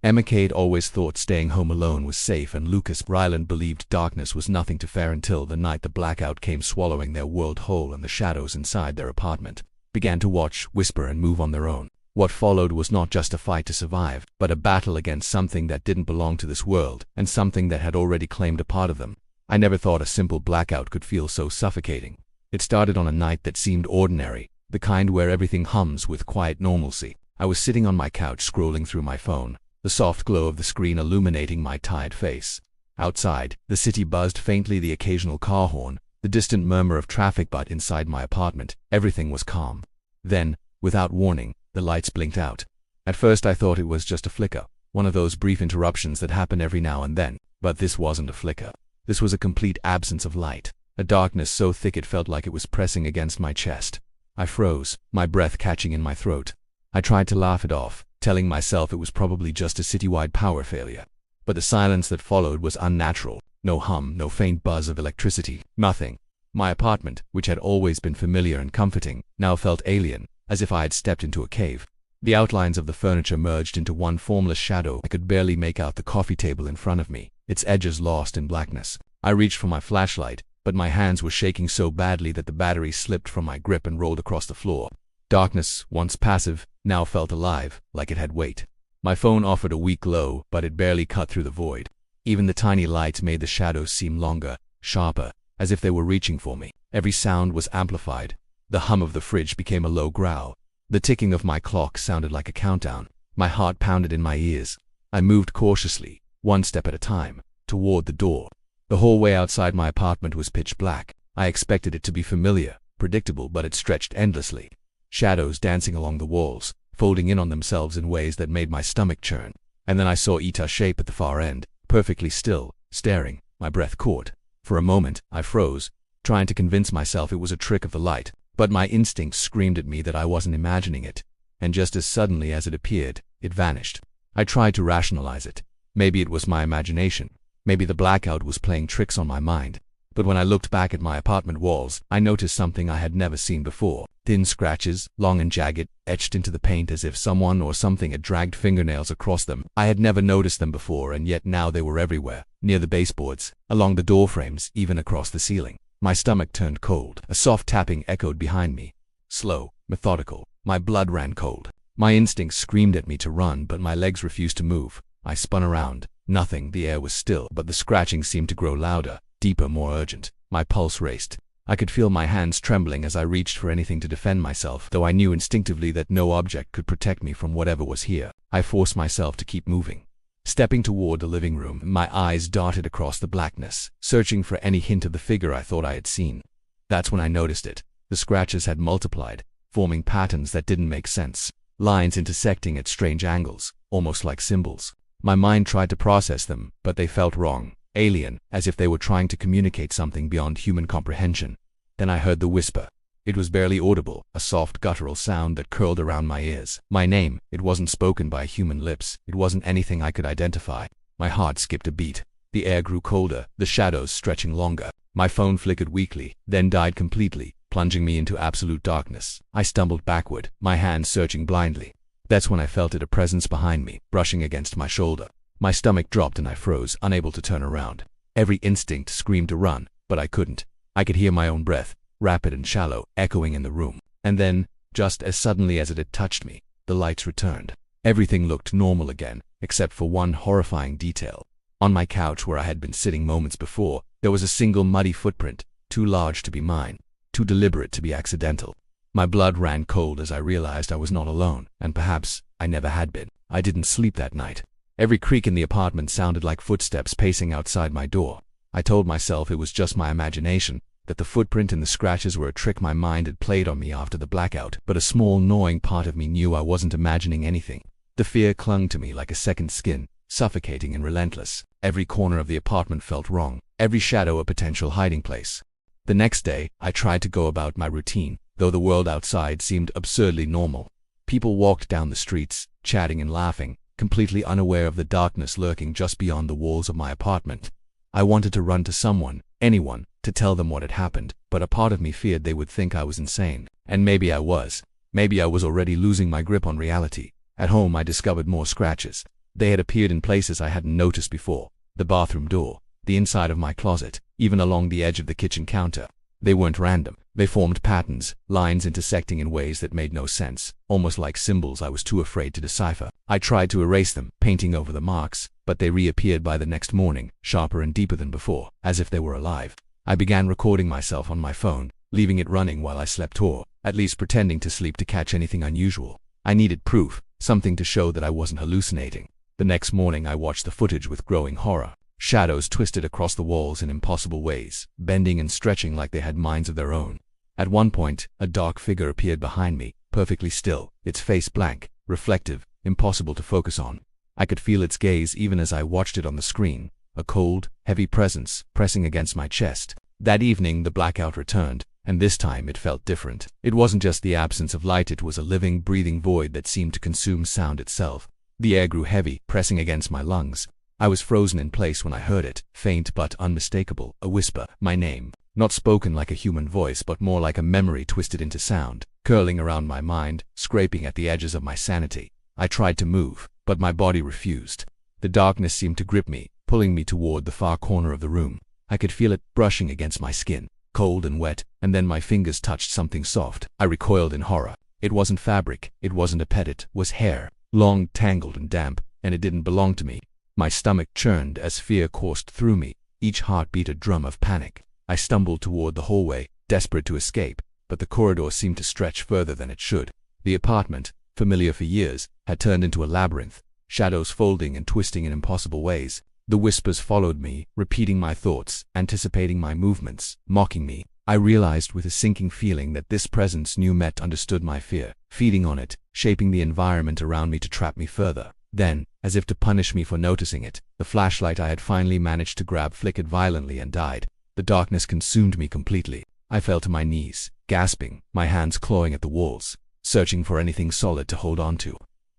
Emma Kate always thought staying home alone was safe, and Lucas Ryland believed darkness was nothing to fear until the night the blackout came swallowing their world whole and the shadows inside their apartment began to watch, whisper, and move on their own. What followed was not just a fight to survive, but a battle against something that didn't belong to this world, and something that had already claimed a part of them. I never thought a simple blackout could feel so suffocating. It started on a night that seemed ordinary, the kind where everything hums with quiet normalcy. I was sitting on my couch scrolling through my phone, the soft glow of the screen illuminating my tired face. Outside, the city buzzed faintly, the occasional car horn, the distant murmur of traffic, but inside my apartment, everything was calm. Then, without warning, the lights blinked out. At first I thought it was just a flicker, one of those brief interruptions that happen every now and then, but this wasn't a flicker. This was a complete absence of light, a darkness so thick it felt like it was pressing against my chest. I froze, my breath catching in my throat. I tried to laugh it off, telling myself it was probably just a citywide power failure. But the silence that followed was unnatural. No hum, no faint buzz of electricity, nothing. My apartment, which had always been familiar and comforting, now felt alien, as if I had stepped into a cave. The outlines of the furniture merged into one formless shadow. I could barely make out the coffee table in front of me, its edges lost in blackness. I reached for my flashlight, but my hands were shaking so badly that the battery slipped from my grip and rolled across the floor. Darkness, once passive, now felt alive, like it had weight. My phone offered a weak glow, but it barely cut through the void. Even the tiny lights made the shadows seem longer, sharper, as if they were reaching for me. Every sound was amplified. The hum of the fridge became a low growl. The ticking of my clock sounded like a countdown. My heart pounded in my ears. I moved cautiously, one step at a time, toward the door. The hallway outside my apartment was pitch black. I expected it to be familiar, predictable, but it stretched endlessly. Shadows dancing along the walls, folding in on themselves in ways that made my stomach churn. And then I saw Ita's shape at the far end, perfectly still, staring, my breath caught. For a moment, I froze, trying to convince myself it was a trick of the light, but my instincts screamed at me that I wasn't imagining it. And just as suddenly as it appeared, it vanished. I tried to rationalize it. Maybe it was my imagination. Maybe the blackout was playing tricks on my mind. But when I looked back at my apartment walls, I noticed something I had never seen before. Thin scratches, long and jagged, etched into the paint as if someone or something had dragged fingernails across them. I had never noticed them before, and yet now they were everywhere, near the baseboards, along the door frames, even across the ceiling. My stomach turned cold. A soft tapping echoed behind me. Slow, methodical. My blood ran cold. My instincts screamed at me to run, but my legs refused to move. I spun around. Nothing, the air was still, but the scratching seemed to grow louder, deeper, more urgent. My pulse raced. I could feel my hands trembling as I reached for anything to defend myself, though I knew instinctively that no object could protect me from whatever was here. I forced myself to keep moving. Stepping toward the living room, my eyes darted across the blackness, searching for any hint of the figure I thought I had seen. That's when I noticed it. The scratches had multiplied, forming patterns that didn't make sense. Lines intersecting at strange angles, almost like symbols. My mind tried to process them, but they felt wrong, alien, as if they were trying to communicate something beyond human comprehension. Then I heard the whisper. It was barely audible, a soft guttural sound that curled around my ears. My name. It wasn't spoken by human lips. It wasn't anything I could identify. My heart skipped a beat. The air grew colder, the shadows stretching longer. My phone flickered weakly, then died completely, plunging me into absolute darkness. I stumbled backward, my hands searching blindly. That's when I felt a presence behind me, brushing against my shoulder. My stomach dropped and I froze, unable to turn around. Every instinct screamed to run, but I couldn't. I could hear my own breath, rapid and shallow, echoing in the room. And then, just as suddenly as it had touched me, the lights returned. Everything looked normal again, except for one horrifying detail. On my couch where I had been sitting moments before, there was a single muddy footprint, too large to be mine, too deliberate to be accidental. My blood ran cold as I realized I was not alone, and perhaps I never had been. I didn't sleep that night. Every creak in the apartment sounded like footsteps pacing outside my door. I told myself it was just my imagination, that the footprint and the scratches were a trick my mind had played on me after the blackout, but a small gnawing part of me knew I wasn't imagining anything. The fear clung to me like a second skin, suffocating and relentless. Every corner of the apartment felt wrong, every shadow a potential hiding place. The next day, I tried to go about my routine, though the world outside seemed absurdly normal. People walked down the streets, chatting and laughing, completely unaware of the darkness lurking just beyond the walls of my apartment. I wanted to run to someone, anyone, to tell them what had happened, but a part of me feared they would think I was insane. And maybe I was. Maybe I was already losing my grip on reality. At home I discovered more scratches. They had appeared in places I hadn't noticed before: the bathroom door, the inside of my closet, even along the edge of the kitchen counter. They weren't random. They formed patterns, lines intersecting in ways that made no sense, almost like symbols I was too afraid to decipher. I tried to erase them, painting over the marks, but they reappeared by the next morning, sharper and deeper than before, as if they were alive. I began recording myself on my phone, leaving it running while I slept, or at least pretending to sleep to catch anything unusual. I needed proof, something to show that I wasn't hallucinating. The next morning I watched the footage with growing horror. Shadows twisted across the walls in impossible ways, bending and stretching like they had minds of their own. At one point, a dark figure appeared behind me, perfectly still, its face blank, reflective, impossible to focus on. I could feel its gaze even as I watched it on the screen, a cold, heavy presence pressing against my chest. That evening the blackout returned, and this time it felt different. It wasn't just the absence of light, it was a living, breathing void that seemed to consume sound itself. The air grew heavy, pressing against my lungs. I was frozen in place when I heard it, faint but unmistakable, a whisper, my name. Not spoken like a human voice, but more like a memory twisted into sound, curling around my mind, scraping at the edges of my sanity. I tried to move, but my body refused. The darkness seemed to grip me, pulling me toward the far corner of the room. I could feel it brushing against my skin, cold and wet, and then my fingers touched something soft. I recoiled in horror. It wasn't fabric, it wasn't a pet, it was hair, long, tangled and damp, and it didn't belong to me. My stomach churned as fear coursed through me, each heartbeat a drum of panic. I stumbled toward the hallway, desperate to escape, but the corridor seemed to stretch further than it should. The apartment, familiar for years, had turned into a labyrinth, shadows folding and twisting in impossible ways. The whispers followed me, repeating my thoughts, anticipating my movements, mocking me. I realized with a sinking feeling that this presence knew me, understood my fear, feeding on it, shaping the environment around me to trap me further. Then, as if to punish me for noticing it, the flashlight I had finally managed to grab flickered violently and died. The darkness consumed me completely. I fell to my knees, gasping, my hands clawing at the walls, searching for anything solid to hold on to.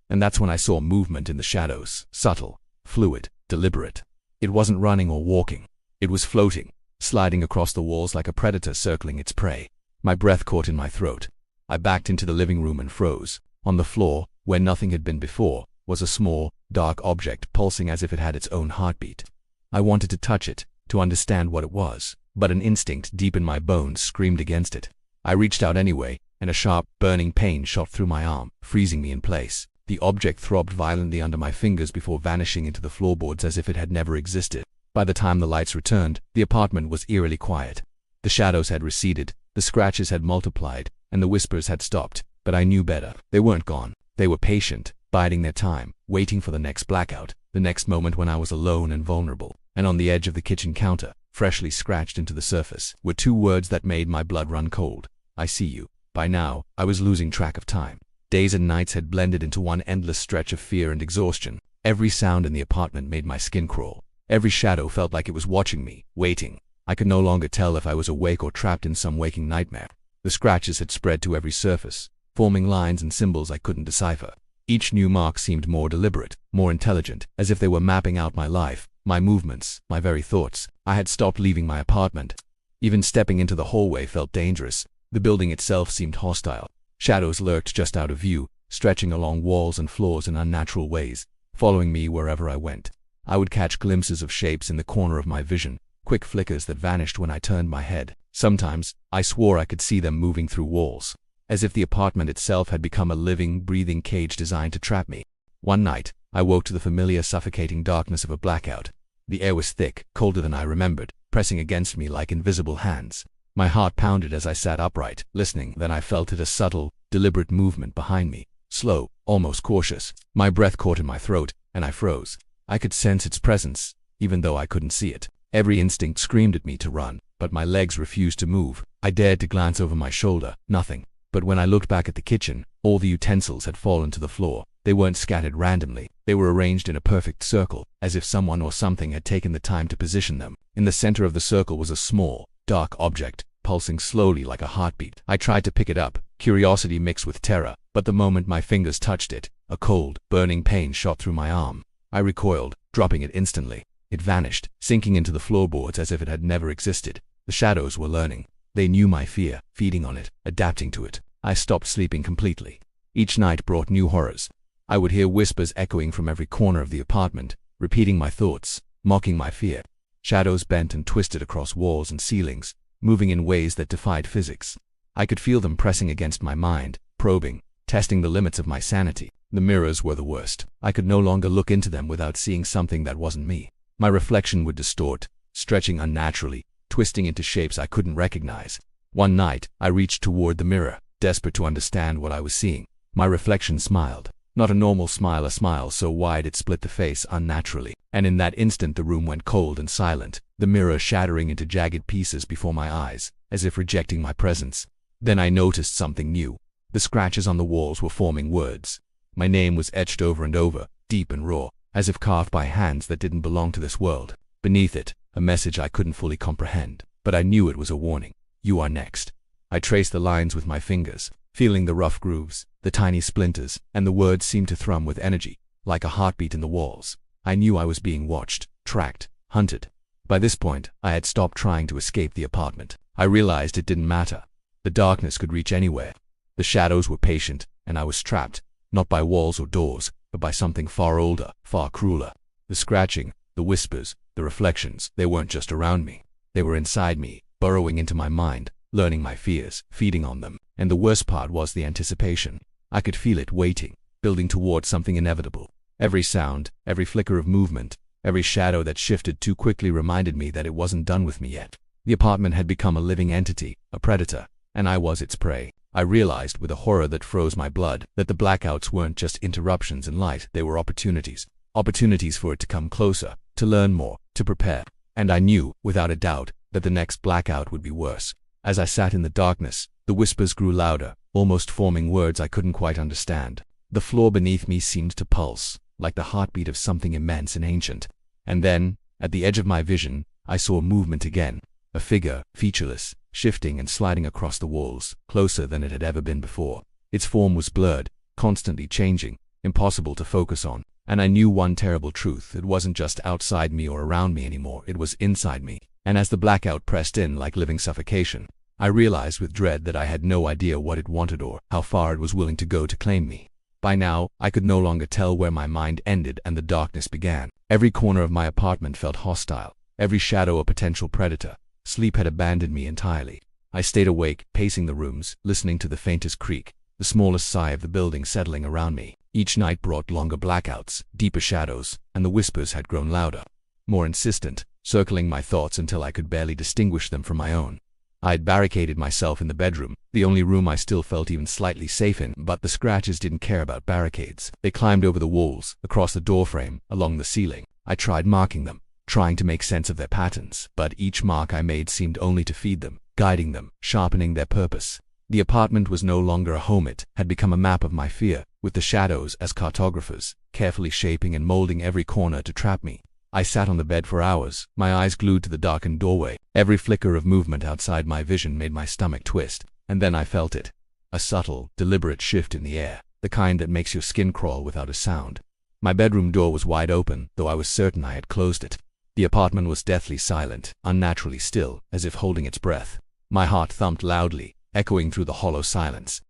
And that's when I saw movement in the shadows, subtle, fluid, deliberate. It wasn't running or walking. It was floating, sliding across the walls like a predator circling its prey. My breath caught in my throat. I backed into the living room and froze. On the floor, where nothing had been before, was a small, dark object pulsing as if it had its own heartbeat. I wanted to touch it, to understand what it was, but an instinct deep in my bones screamed against it. I reached out anyway, and a sharp, burning pain shot through my arm, freezing me in place. The object throbbed violently under my fingers before vanishing into the floorboards as if it had never existed. By the time the lights returned, the apartment was eerily quiet. The shadows had receded, the scratches had multiplied, and the whispers had stopped, but I knew better. They weren't gone. They were patient, biding their time, waiting for the next blackout, the next moment when I was alone and vulnerable. And on the edge of the kitchen counter, freshly scratched into the surface, were two words that made my blood run cold. I see you. By now, I was losing track of time. Days and nights had blended into one endless stretch of fear and exhaustion. Every sound in the apartment made my skin crawl. Every shadow felt like it was watching me, waiting. I could no longer tell if I was awake or trapped in some waking nightmare. The scratches had spread to every surface, forming lines and symbols I couldn't decipher. Each new mark seemed more deliberate, more intelligent, as if they were mapping out my life, my movements, my very thoughts. I had stopped leaving my apartment. Even stepping into the hallway felt dangerous. The building itself seemed hostile. Shadows lurked just out of view, stretching along walls and floors in unnatural ways, following me wherever I went. I would catch glimpses of shapes in the corner of my vision, quick flickers that vanished when I turned my head. Sometimes, I swore I could see them moving through walls, as if the apartment itself had become a living, breathing cage designed to trap me. One night, I woke to the familiar suffocating darkness of a blackout. The air was thick, colder than I remembered, pressing against me like invisible hands. My heart pounded as I sat upright, listening. Then I felt it, a subtle, deliberate movement behind me, slow, almost cautious. My breath caught in my throat, and I froze. I could sense its presence, even though I couldn't see it. Every instinct screamed at me to run, but my legs refused to move. I dared to glance over my shoulder, nothing. But when I looked back at the kitchen, all the utensils had fallen to the floor. They weren't scattered randomly. They were arranged in a perfect circle, as if someone or something had taken the time to position them. In the center of the circle was a small, dark object, pulsing slowly like a heartbeat. I tried to pick it up, curiosity mixed with terror, but the moment my fingers touched it, a cold, burning pain shot through my arm. I recoiled, dropping it instantly. It vanished, sinking into the floorboards as if it had never existed. The shadows were learning. They knew my fear, feeding on it, adapting to it. I stopped sleeping completely. Each night brought new horrors. I would hear whispers echoing from every corner of the apartment, repeating my thoughts, mocking my fear. Shadows bent and twisted across walls and ceilings, moving in ways that defied physics. I could feel them pressing against my mind, probing, testing the limits of my sanity. The mirrors were the worst. I could no longer look into them without seeing something that wasn't me. My reflection would distort, stretching unnaturally, twisting into shapes I couldn't recognize. One night, I reached toward the mirror, desperate to understand what I was seeing. My reflection smiled. Not a normal smile, a smile so wide it split the face unnaturally. And in that instant the room went cold and silent, the mirror shattering into jagged pieces before my eyes, as if rejecting my presence. Then I noticed something new. The scratches on the walls were forming words. My name was etched over and over, deep and raw, as if carved by hands that didn't belong to this world. Beneath it, a message I couldn't fully comprehend, but I knew it was a warning. You are next. I traced the lines with my fingers, feeling the rough grooves, the tiny splinters, and the words seemed to thrum with energy, like a heartbeat in the walls. I knew I was being watched, tracked, hunted. By this point, I had stopped trying to escape the apartment. I realized it didn't matter. The darkness could reach anywhere. The shadows were patient, and I was trapped, not by walls or doors, but by something far older, far crueler. The scratching, the whispers, the reflections, they weren't just around me. They were inside me, burrowing into my mind, learning my fears, feeding on them. And the worst part was the anticipation. I could feel it waiting, building towards something inevitable. Every sound, every flicker of movement, every shadow that shifted too quickly reminded me that it wasn't done with me yet. The apartment had become a living entity, a predator, and I was its prey. I realized with a horror that froze my blood that the blackouts weren't just interruptions in light, they were opportunities. Opportunities for it to come closer, to learn more, to prepare. And I knew, without a doubt, that the next blackout would be worse. As I sat in the darkness, the whispers grew louder, almost forming words I couldn't quite understand. The floor beneath me seemed to pulse, like the heartbeat of something immense and ancient. And then, at the edge of my vision, I saw movement again. A figure, featureless, shifting and sliding across the walls, closer than it had ever been before. Its form was blurred, constantly changing, impossible to focus on. And I knew one terrible truth: it wasn't just outside me or around me anymore, it was inside me. And as the blackout pressed in like living suffocation, I realized with dread that I had no idea what it wanted or how far it was willing to go to claim me. By now, I could no longer tell where my mind ended and the darkness began. Every corner of my apartment felt hostile, every shadow a potential predator. Sleep had abandoned me entirely. I stayed awake, pacing the rooms, listening to the faintest creak, the smallest sigh of the building settling around me. Each night brought longer blackouts, deeper shadows, and the whispers had grown louder, more insistent, circling my thoughts until I could barely distinguish them from my own. I had barricaded myself in the bedroom, the only room I still felt even slightly safe in, but the scratches didn't care about barricades. They climbed over the walls, across the doorframe, along the ceiling. I tried marking them, trying to make sense of their patterns, but each mark I made seemed only to feed them, guiding them, sharpening their purpose. The apartment was no longer a home, it had become a map of my fear, with the shadows as cartographers, carefully shaping and molding every corner to trap me. I sat on the bed for hours, my eyes glued to the darkened doorway. Every flicker of movement outside my vision made my stomach twist, and then I felt it. A subtle, deliberate shift in the air, the kind that makes your skin crawl without a sound. My bedroom door was wide open, though I was certain I had closed it. The apartment was deathly silent, unnaturally still, as if holding its breath. My heart thumped loudly, echoing through the hollow silence.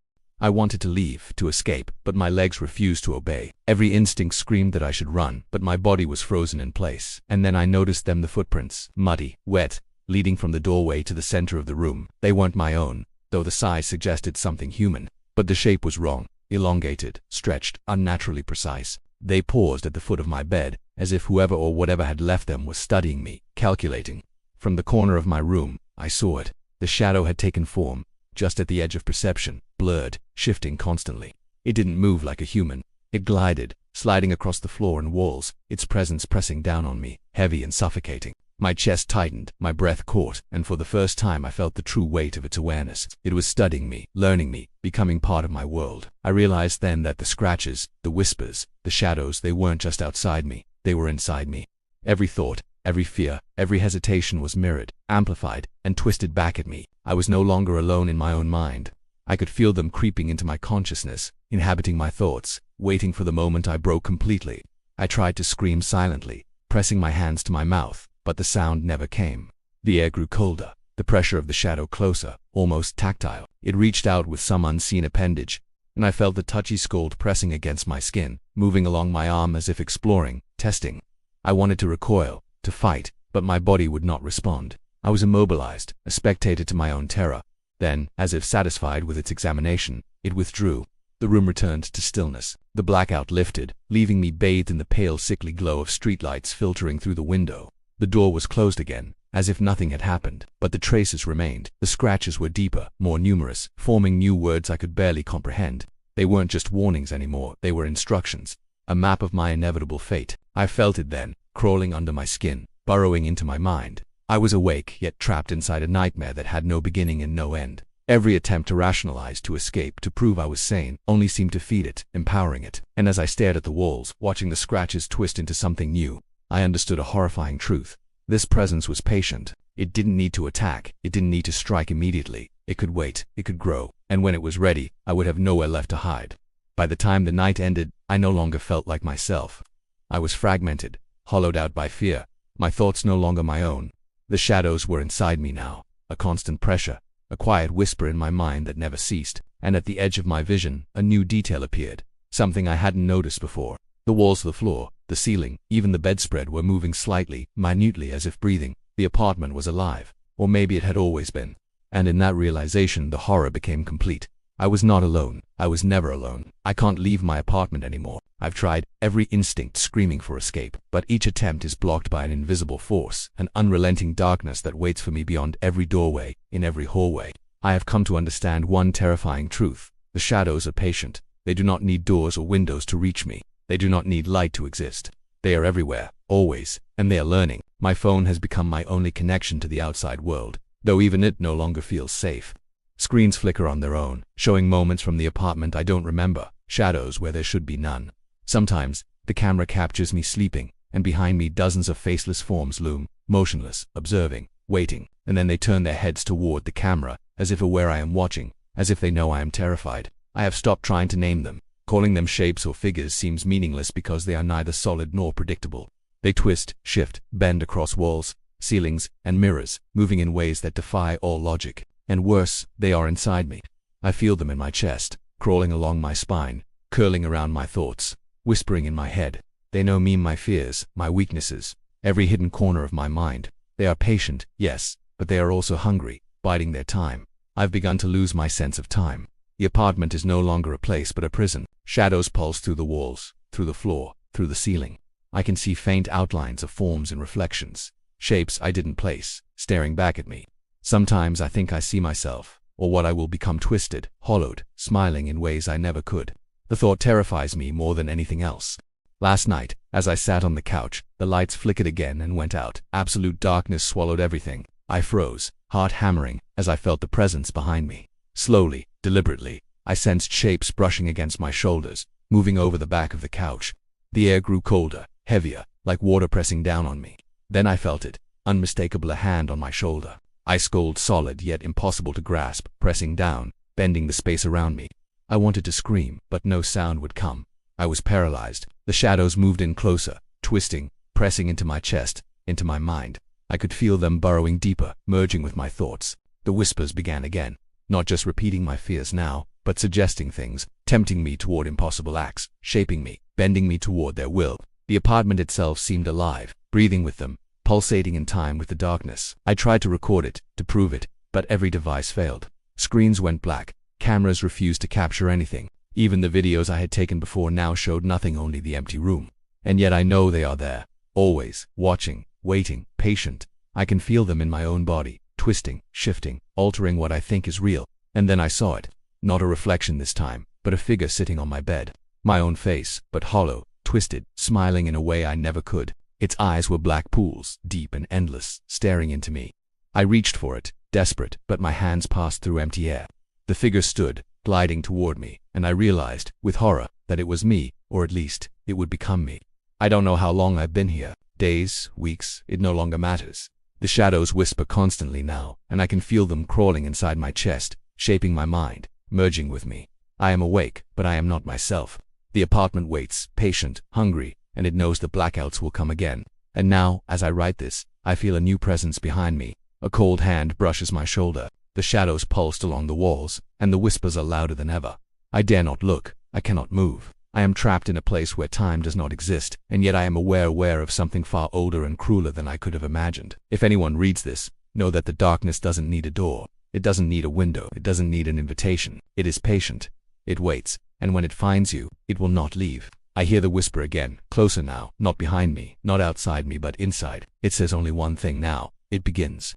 I wanted to leave, to escape, but my legs refused to obey. Every instinct screamed that I should run, but my body was frozen in place. And then I noticed them, the footprints, muddy, wet, leading from the doorway to the center of the room. They weren't my own, though the size suggested something human. But the shape was wrong, elongated, stretched, unnaturally precise. They paused at the foot of my bed, as if whoever or whatever had left them was studying me, calculating. From the corner of my room, I saw it. The shadow had taken form, just at the edge of perception, blurred, shifting constantly. It didn't move like a human. It glided, sliding across the floor and walls, its presence pressing down on me, heavy and suffocating. My chest tightened, my breath caught, and for the first time I felt the true weight of its awareness. It was studying me, learning me, becoming part of my world. I realized then that the scratches, the whispers, the shadows, they weren't just outside me, they were inside me. Every thought, every fear, every hesitation was mirrored, amplified, and twisted back at me. I was no longer alone in my own mind. I could feel them creeping into my consciousness, inhabiting my thoughts, waiting for the moment I broke completely. I tried to scream silently, pressing my hands to my mouth, but the sound never came. The air grew colder, the pressure of the shadow closer, almost tactile. It reached out with some unseen appendage, and I felt the touchy scold pressing against my skin, moving along my arm as if exploring, testing. I wanted to recoil, to fight, but my body would not respond. I was immobilized, a spectator to my own terror. Then, as if satisfied with its examination, it withdrew. The room returned to stillness. The blackout lifted, leaving me bathed in the pale, sickly glow of streetlights filtering through the window. The door was closed again, as if nothing had happened, but the traces remained. The scratches were deeper, more numerous, forming new words I could barely comprehend. They weren't just warnings anymore, they were instructions. A map of my inevitable fate. I felt it then, crawling under my skin, burrowing into my mind. I was awake, yet trapped inside a nightmare that had no beginning and no end. Every attempt to rationalize, to escape, to prove I was sane, only seemed to feed it, empowering it. And as I stared at the walls, watching the scratches twist into something new, I understood a horrifying truth. This presence was patient. It didn't need to attack. It didn't need to strike immediately. It could wait. It could grow. And when it was ready, I would have nowhere left to hide. By the time the night ended, I no longer felt like myself. I was fragmented, hollowed out by fear, my thoughts no longer my own. The shadows were inside me now, a constant pressure, a quiet whisper in my mind that never ceased, and at the edge of my vision, a new detail appeared, something I hadn't noticed before. The walls, the floor, the ceiling, even the bedspread were moving slightly, minutely as if breathing. The apartment was alive, or maybe it had always been. And in that realization, the horror became complete. I was not alone. I was never alone. I can't leave my apartment anymore. I've tried, every instinct screaming for escape, but each attempt is blocked by an invisible force, an unrelenting darkness that waits for me beyond every doorway, in every hallway. I have come to understand one terrifying truth. The shadows are patient. They do not need doors or windows to reach me. They do not need light to exist. They are everywhere, always, and they are learning. My phone has become my only connection to the outside world, though even it no longer feels safe. Screens flicker on their own, showing moments from the apartment I don't remember, shadows where there should be none. Sometimes, the camera captures me sleeping, and behind me dozens of faceless forms loom, motionless, observing, waiting, and then they turn their heads toward the camera, as if aware I am watching, as if they know I am terrified. I have stopped trying to name them. Calling them shapes or figures seems meaningless because they are neither solid nor predictable. They twist, shift, bend across walls, ceilings, and mirrors, moving in ways that defy all logic. And worse, they are inside me. I feel them in my chest, crawling along my spine, curling around my thoughts, whispering in my head. They know me, my fears, my weaknesses, every hidden corner of my mind. They are patient, yes, but they are also hungry, biding their time. I've begun to lose my sense of time. The apartment is no longer a place but a prison. Shadows pulse through the walls, through the floor, through the ceiling. I can see faint outlines of forms and reflections, shapes I didn't place, staring back at me. Sometimes I think I see myself, or what I will become, twisted, hollowed, smiling in ways I never could. The thought terrifies me more than anything else. Last night, as I sat on the couch, the lights flickered again and went out. Absolute darkness swallowed everything. I froze, heart hammering, as I felt the presence behind me. Slowly, deliberately, I sensed shapes brushing against my shoulders, moving over the back of the couch. The air grew colder, heavier, like water pressing down on me. Then I felt it, unmistakable, a hand on my shoulder. Ice cold, solid, yet impossible to grasp, pressing down, bending the space around me. I wanted to scream, but no sound would come. I was paralyzed. The shadows moved in closer, twisting, pressing into my chest, into my mind. I could feel them burrowing deeper, merging with my thoughts. The whispers began again, not just repeating my fears now, but suggesting things, tempting me toward impossible acts, shaping me, bending me toward their will. The apartment itself seemed alive, breathing with them, pulsating in time with the darkness. I tried to record it, to prove it, but every device failed. Screens went black. Cameras refused to capture anything. Even the videos I had taken before now showed nothing, only the empty room. And yet I know they are there, always, watching, waiting, patient. I can feel them in my own body, twisting, shifting, altering what I think is real. And then I saw it. Not a reflection this time, but a figure sitting on my bed. My own face, but hollow, twisted, smiling in a way I never could. Its eyes were black pools, deep and endless, staring into me. I reached for it, desperate, but my hands passed through empty air. The figure stood, gliding toward me, and I realized, with horror, that it was me, or at least, it would become me. I don't know how long I've been here. Days, weeks, it no longer matters. The shadows whisper constantly now, and I can feel them crawling inside my chest, shaping my mind, merging with me. I am awake, but I am not myself. The apartment waits, patient, hungry, and it knows the blackouts will come again. And now, as I write this, I feel a new presence behind me. A cold hand brushes my shoulder. The shadows pulsed along the walls, and the whispers are louder than ever. I dare not look, I cannot move. I am trapped in a place where time does not exist, and yet I am aware of something far older and crueler than I could have imagined. If anyone reads this, know that the darkness doesn't need a door. It doesn't need a window. It doesn't need an invitation. It is patient. It waits, and when it finds you, it will not leave. I hear the whisper again, closer now, not behind me, not outside me but inside. It says only one thing now. It begins.